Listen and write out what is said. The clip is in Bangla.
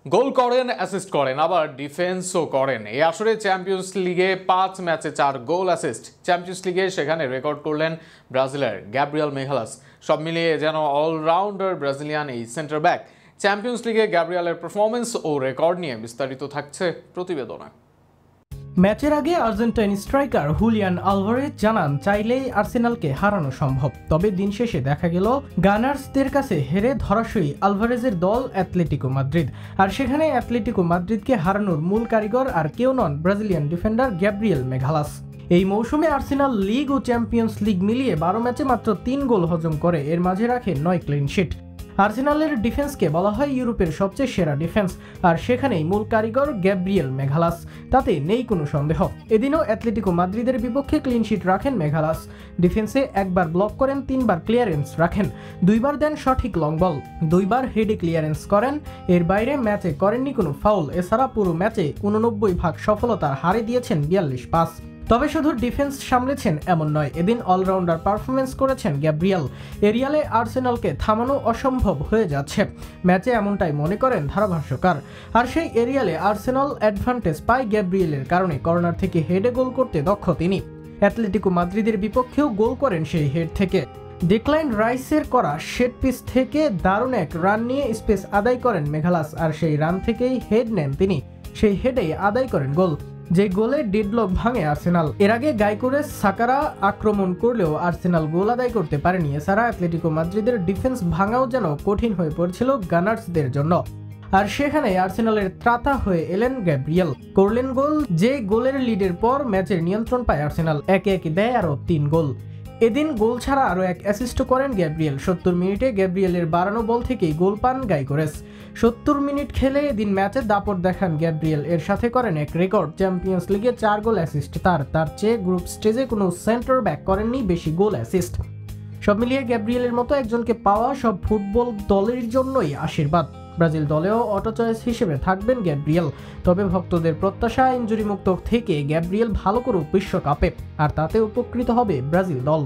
গোল করেন, অ্যাসিস্ট করেন, আবার ডিফেন্সও করেন। এই আসরে চ্যাম্পিয়ন্স লিগে 5 ম্যাচে 4 গোল অ্যাসিস্ট। চ্যাম্পিয়ন্স লিগে সেখানে রেকর্ড করলেন ব্রাজিলের গ্যাব্রিয়েল মেগালাস। সব মিলিয়ে যেন অলরাউন্ডার ব্রাজিলিয়ান এই সেন্টার ব্যাক। চ্যাম্পিয়ন্স লিগে গ্যাব্রিয়েলের পারফরমেন্স ও রেকর্ড নিয়ে বিস্তারিত থাকছে প্রতিবেদনে। ম্যাচের আগে আর্জেন্টাইন স্ট্রাইকার হুলিয়ান আলভারেজ জানান, চাইলেই আর্সেনালকে হারানো সম্ভব। তবে দিন শেষে দেখা গেল গানার্সদের কাছে হেরে ধরাশয়ী আলভারেজের দল অ্যাটলেটিকো মাদ্রিদ। আর সেখানে অ্যাটলেটিকো মাদ্রিদকে হারানোর মূল কারিগর আর কেউ নন, ব্রাজিলিয়ান ডিফেন্ডার গ্যাব্রিয়েল মেগালাস। এই মৌসুমে আর্সেনাল লিগ ও চ্যাম্পিয়ন্স লিগ মিলিয়ে 12 ম্যাচে মাত্র 3 গোল হজম করে এর মাঝে রাখে 9 ক্লিনশিট। আর্সেনালের ডিফেন্সকে বলা হয় ইউরোপের সবচেয়ে সেরা ডিফেন্স, আর সেখানেই মূল কারিগর গ্যাব্রিয়েল মেগালাস, তাতে নেই কোনো সন্দেহ। এদিনও অ্যাটলেটিকো মাদ্রিদের বিপক্ষে ক্লিনশিট রাখেন মেগালাস। ডিফেন্সে একবার ব্লক করেন, 3বার ক্লিয়ারেন্স রাখেন, 2বার দেন সঠিক লং বল, 2বার হেডে ক্লিয়ারেন্স করেন। এর বাইরে ম্যাচে করেননি কোনো ফাউল। এছাড়া পুরো ম্যাচে 89% সফলতার হারে দিয়েছেন 42 পাস। তবে শুধু ডিফেন্স সামলেছেন এমন নয়, এদিন অলরাউন্ডার পারফরমেন্স করেছেন গ্যাব্রিয়েল। এরিয়ালে আর্সেনালকে থামানো অসম্ভব হয়ে যাচ্ছে, ম্যাচে এমনটাই মনে করেন ধারাভাষ্যকার। আর সেই এরিয়ালে আর্সেনাল অ্যাডভান্টেজ পায় গ্যাব্রিয়েলের কারণে। কর্নার থেকে হেডে গোল করতে দক্ষ তিনি। অ্যাটলেটিকো মাদ্রিদের বিপক্ষেও গোল করেন সেই হেড থেকে। ডিক্লাইন রাইসের করা সেট পিস থেকে দারুণ এক রান নিয়ে স্পেস আদায় করেন মেগালাস, আর সেই রান থেকেই হেড নেন তিনি। সেই হেডেই আদায় করেন গোল, যে গোলে ডেডলক ভাঙে আর্সেনাল। এর আগে গাইকোরেস সাকারা আক্রমণ করলেও আর্সেনাল গোল আদায় করতে পারেনি। এছাড়া অ্যাটলেটিকো মাদ্রিদের ডিফেন্স ভাঙাও যেন কঠিন হয়ে পড়ছিল গানার্সদের জন্য। আর সেখানে আর্সেনালের ত্রাতা হয়ে এলেন গ্যাব্রিয়েল, করলেন গোল। যে গোলের লিডের পর ম্যাচের নিয়ন্ত্রণ পায় আর্সেনাল, একে একে দেয় আরও 3 গোল। এদিন গোল ছাড়া আরও এক অ্যাসিস্ট করেন গ্যাব্রিয়েল। 70 মিনিটে গ্যাব্রিয়েলের বাড়ানো বল থেকেই গোল পান গাইকোরেস। 70 মিনিট খেলে এদিন ম্যাচে দাপট দেখান গ্যাব্রিয়েল। এর সাথে করেন এক রেকর্ড, চ্যাম্পিয়ন্স লিগে 4 গোল অ্যাসিস্ট তার চেয়ে গ্রুপ স্টেজে কোনো সেন্টার ব্যাক করেননি বেশি গোল অ্যাসিস্ট। সব মিলিয়ে গ্যাব্রিয়েলের মতো একজনকে পাওয়া সব ফুটবল দলের জন্যই আশীর্বাদ। ব্রাজিল দলেও অটো চয়েস হিসেবে থাকবেন গ্যাব্রিয়েল। তবে ভক্তদের প্রত্যাশা, ইনজুরি মুক্ত থেকে গ্যাব্রিয়েল ভালো করুক বিশ্বকাপে, আর তাতে উপকৃত হবে ব্রাজিল দল।